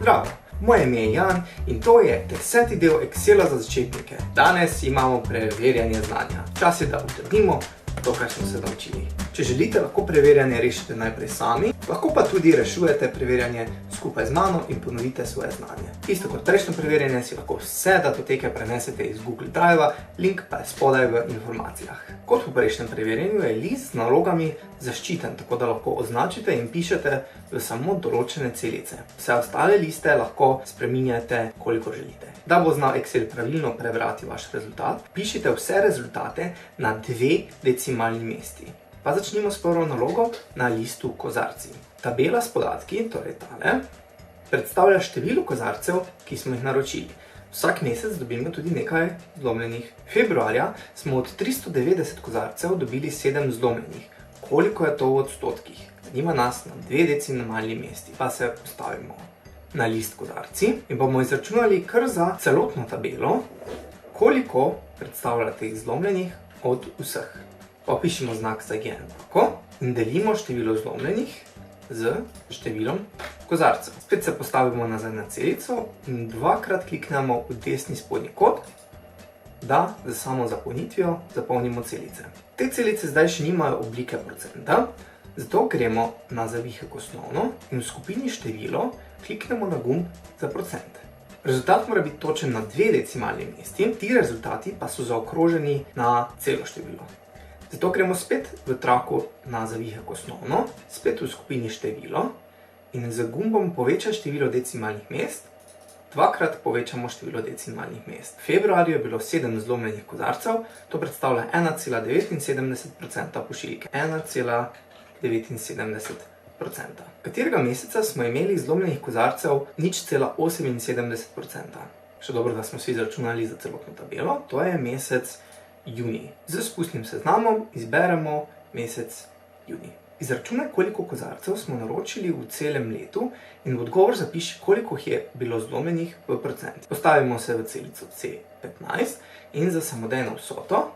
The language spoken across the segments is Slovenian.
Zdravo, moje ime je Jan in to je 10. del Excela za začetnike. Danes imamo preverjanje znanja. Čas je, da utrdimo to, kar smo se naučili. Če želite, lahko preverjanje rešite najprej sami, lahko pa tudi rešujete preverjanje skupaj z mano in ponovite svoje znanje. Isto kot prejšnjo preverjanje si lahko vse datoteke prenesete iz Google Drive-a, link pa je spodaj v informacijah. Kot v prejšnjem preverjanju je list z nalogami zaščiten, tako da lahko označite in pišete v samo določene celice. Vse ostale liste lahko spreminjate, koliko želite. Da bo znal Excel pravilno prebrati vaš rezultat, pišite vse rezultate na 2 decimalni mesti. Pa začnimo s prvo nalogo na listu kozarci. Tabela s podatki, torej tale, predstavlja število kozarcev, ki smo jih naročili. Vsak mesec dobimo tudi nekaj zlomljenih. Februarja smo od 390 kozarcev dobili 7 zlomljenih. Koliko je to v odstotkih? Zanima nas na 2 decimalni mesti, pa se postavimo na list kozarci in bomo izračunali kar za celotno tabelo, koliko predstavlja teh zlomljenih od vseh. Popišimo znak za enako in delimo število zlomljenih z številom kozarcev. Spet se postavimo nazaj na celico in dvakrat kliknemo v desni spodnji kot, da z samo zapolnitvijo zapolnimo celice. Te celice zdaj še nimajo oblike procenta, zato gremo na zavihek osnovno in v skupini število kliknemo na gumb za procent. Rezultat mora biti točen na 2 decimalni mesti, ti rezultati pa so zaokroženi na celo število. Zato gremo spet v traku na zavihek osnovno, spet v skupini število in z gumbom povečaj število decimalnih mest, dvakrat povečamo število decimalnih mest. V februarju je bilo 7 zlomljenih kozarcev, to predstavlja 1,79% pošiljke. 1,79%. Katerega meseca smo imeli zlomljenih kozarcev 0,78%. Še dobro, da smo si izračunali za celotno tabelo, to je mesec junij. Z spustnim seznamom izberemo mesec junij. Izračunaj, koliko kozarcev smo naročili v celem letu in v odgovor zapiši, koliko je bilo zlomljenih v procentih. Postavimo se v celico C15 in za samodejno vsoto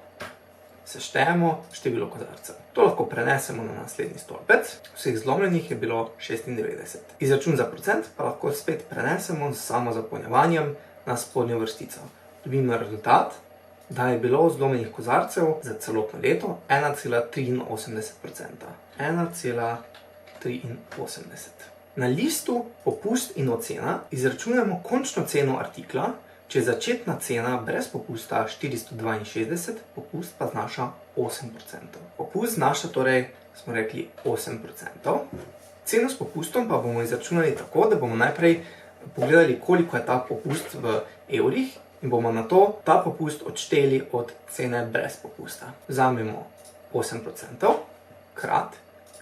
seštejemo število kozarcev. To lahko prenesemo na naslednji stolpec. Vseh zlomljenih je bilo 96. Izračun za procent pa lahko spet prenesemo z samozapolnjevanjem na spodnjo vrstico. Dobimo rezultat, da je bilo zlomljenih kozarcev za celotno leto 1,83%. 1,83. Na listu popust in ocena izračunamo končno ceno artikla, če je začetna cena brez popusta 462, popust pa znaša 8%. Popust znaša torej, smo rekli, 8%. Ceno s popustom pa bomo izračunali tako, da bomo najprej pogledali, koliko je ta popust v evrih, in bomo na to ta popust odšteli od cene brez popusta. Vzamemo 8% krat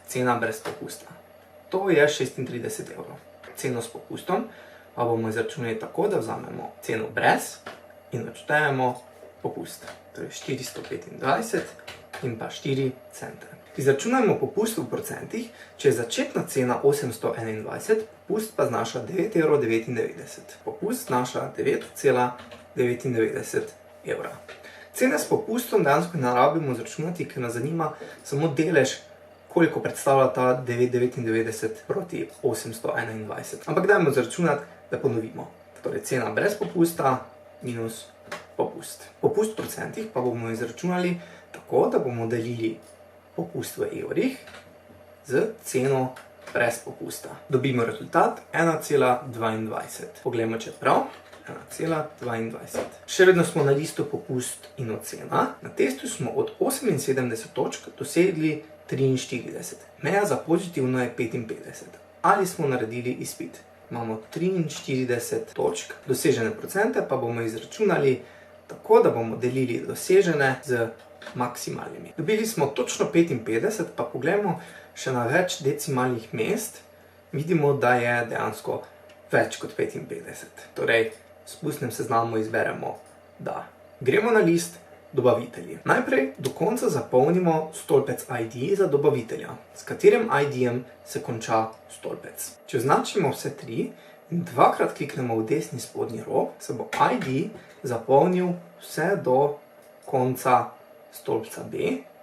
cena brez popusta. To je 36 evrov. Ceno s popustom pa bomo izračunali tako, da vzamemo ceno brez in odštejemo popust. Torej 425 in pa 4 cente. Izračunajmo popust v procentih, če je začetna cena 821, popust pa znaša 9,99 €. Popust znaša 9,99 evra. Cene s popustom dejansko ne rabimo izračunati, ker nas zanima samo delež, koliko predstavlja ta 9,99 proti 821. Ampak dajmo izračunati, da ponovimo. Torej cena brez popusta minus popust. Popust v procentih pa bomo izračunali tako, da bomo delili popust v evrih z ceno brez popusta. Dobimo rezultat 1,22. Poglejmo, če prav. 1,22. Še vedno smo na listu popust in ocena. Na testu smo od 78 točk dosegli 43. Meja za pozitivno je 55. Ali smo naredili izpit? Imamo 43 točk, dosežene procente pa bomo izračunali tako, da bomo delili dosežene z maksimalnimi. Dobili smo točno 55, pa poglejmo še na več decimalnih mest. Vidimo, da je dejansko več kot 55. Torej, v spustnem seznamu izberemo da. Gremo na list dobavitelji. Najprej do konca zapolnimo stolpec ID za dobavitelja, s katerim ID-jem se konča stolpec. Če označimo vse 3 in dvakrat kliknemo v desni spodnji rob, se bo ID zapolnil vse do konca stolpca B,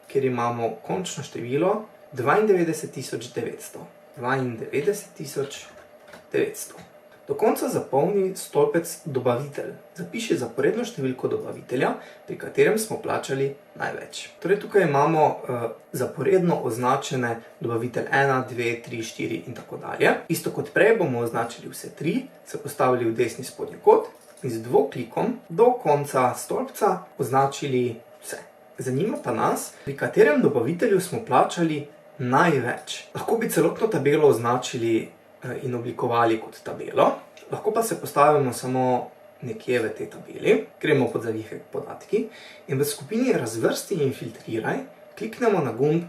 kjer imamo končno število 92.900. 92.900. Do konca zapolni stolpec dobavitelj. Zapiši zaporedno številko dobavitelja, pri katerem smo plačali največ. Torej tukaj imamo zaporedno označene dobavitelj 1, 2, 3, 4 in tako dalje. Isto kot prej bomo označili vse 3, se postavili v desni spodnji kot in z dvoklikom do konca stolpca označili vse. Zanima pa nas, pri katerem dobavitelju smo plačali največ. Lahko bi celotno tabelo označili in oblikovali kot tabelo, lahko pa se postavimo samo nekje v tej tabeli, gremo pod zavihek podatki in v skupini razvrsti in filtriraj kliknemo na gumb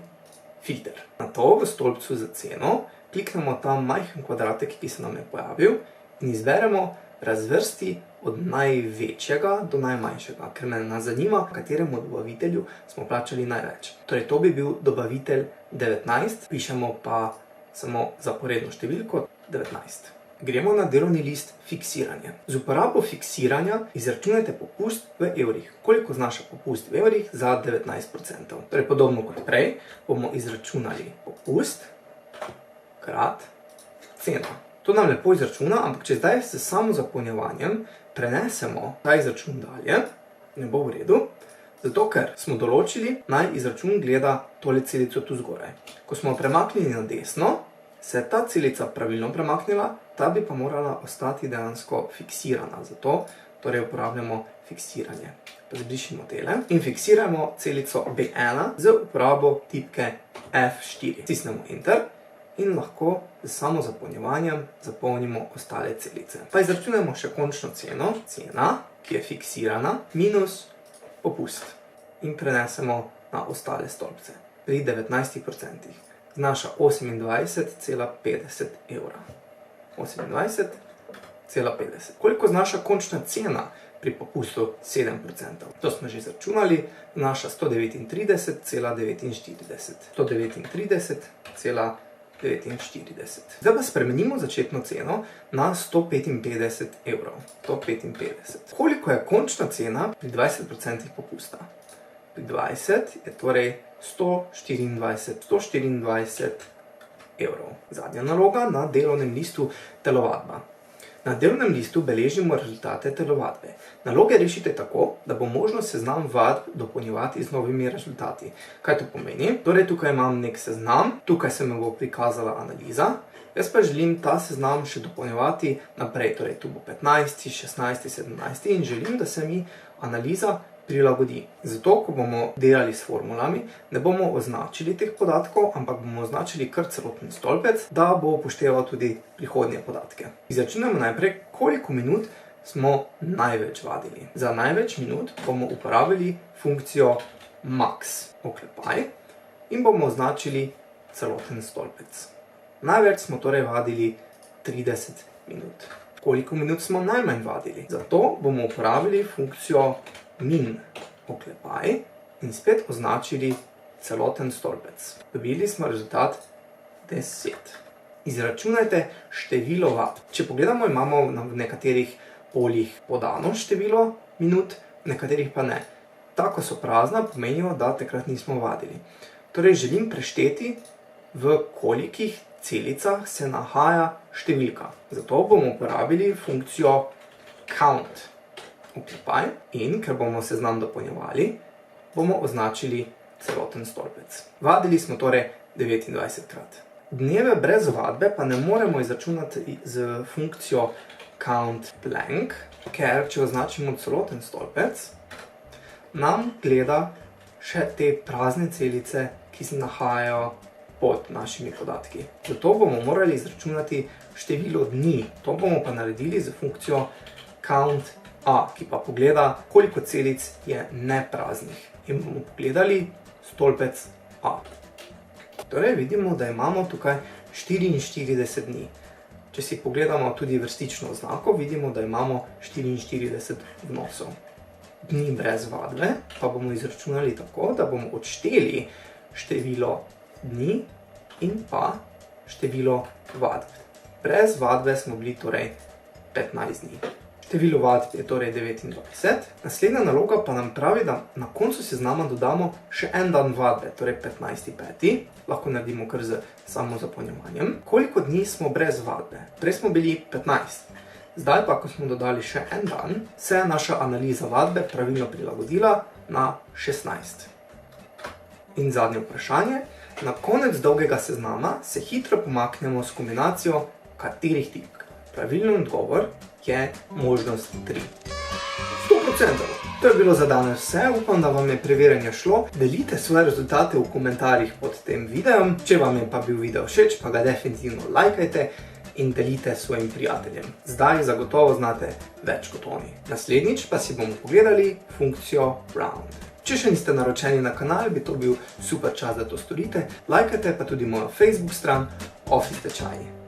filter. Nato v stolpcu za ceno kliknemo ta majhen kvadratek, ki se nam je pojavil in izberemo razvrsti od največjega do najmanjšega, ker me nas zanima, kateremu dobavitelju smo plačali največ. Torej to bi bil dobavitelj 19, pišemo pa samo zaporedno številko 19. Gremo na delovni list fiksiranje. Z uporabo fiksiranja izračunajte popust v evrih. Koliko znaša popust v evrih za 19%? Torej podobno kot prej bomo izračunali popust krat cena. To nam lepo izračuna, ampak če zdaj s samozapolnjevanjem prenesemo ta izračun dalje, ne bo v redu, zato ker smo določili, naj izračun gleda tole celico tu zgoraj. Ko smo premaknili na desno, se je ta celica pravilno premaknila, ta bi pa morala ostati dejansko fiksirana. Zato torej uporabljamo fiksiranje. Zbrišimo tele in fiksiramo celico B1 z uporabo tipke F4. Stisnemo Enter in lahko z samozapolnjevanjem zapolnimo ostale celice. Pa izračunamo še končno ceno, cena, ki je fiksirana, minus popust. In prenesemo na ostale stolpce. Pri 19% znaša 28,50 evra. 28,50. Koliko znaša končna cena pri popustu 7%? To smo že izračunali, znaša 139,49. 139,49. Zdaj pa spremenimo začetno ceno na 155 evrov. 155. Koliko je končna cena pri 20% popusta? Pri 20 je torej 124 evrov. Zadnja naloga na delovnem listu telovadba. Na delovnem listu beležimo rezultate telovadbe. Naloge rešite tako, da bo možno seznam vadb dopolnjevati z novimi rezultati. Kaj to pomeni? Torej tukaj imam nek seznam, tukaj se mi bo prikazala analiza, jaz pa želim ta seznam še dopolnjevati naprej, torej tu bo 15, 16, 17 in želim, da se mi analiza prilagodi. Zato, ko bomo delali s formulami, ne bomo označili teh podatkov, ampak bomo označili kar celoten stolpec, da bo upošteval tudi prihodnje podatke. Izračunamo najprej, koliko minut smo največ vadili. Za največ minut bomo uporabili funkcijo max oklepaj in bomo označili celoten stolpec. Največ smo torej vadili 30 minut. Koliko minut smo najmanj vadili? Zato bomo uporabili funkcijo min oklepaj in spet označili celoten stolpec. Dobili smo rezultat 10. Izračunajte število vadb. Če pogledamo, imamo v nekaterih poljih podano število minut, v nekaterih pa ne. Tako so prazna, pomenijo, da takrat nismo vadili. Torej želim prešteti, v kolikih celicah se nahaja številka. Zato bomo uporabili funkcijo count oklepaj in ker bomo seznam dopolnjevali, bomo označili celoten stolpec. Vadili smo torej 29 krat. Dneve brez vadbe pa ne moremo izračunati z funkcijo count blank, ker če označimo celoten stolpec, nam gleda še te prazne celice, ki se nahajajo pod našimi podatki. Zato bomo morali izračunati število dni. To bomo pa naredili z funkcijo count A, ki pa pogleda, koliko celic je nepraznih. In bomo pogledali stolpec A. Torej vidimo, da imamo tukaj 44 dni. Če si pogledamo tudi vrstično oznako, vidimo, da imamo 44 vnosov. Dni brez vadbe pa bomo izračunali tako, da bomo odšteli število dni in pa število vadb. Brez vadbe smo bili torej 15 dni. Število vadb je torej 29. Naslednja naloga pa nam pravi, da na koncu seznama dodamo še en dan vadbe, torej 15.5. Lahko naredimo kar z samozapolnjevanjem. Koliko dni smo brez vadbe? Prej smo bili 15. Zdaj pa, ko smo dodali še en dan, se je naša analiza vadbe pravilno prilagodila na 16. In zadnje vprašanje. Na konec dolgega seznama se hitro pomaknemo s kombinacijo katerih tipk. Pravilni odgovor je možnost 3. 100%! To je bilo za danes vse, upam, da vam je preverjanje šlo. Delite svoje rezultate v komentarjih pod tem videom. Če vam je pa bil video všeč, pa ga definitivno lajkajte in delite svojim prijateljem. Zdaj zagotovo znate več kot oni. Naslednjič pa si bomo pogledali funkcijo round. Če še niste naročeni na kanal, bi to bil super čas, da to storite. Lajkajte pa tudi mojo Facebook stran Office tečaji.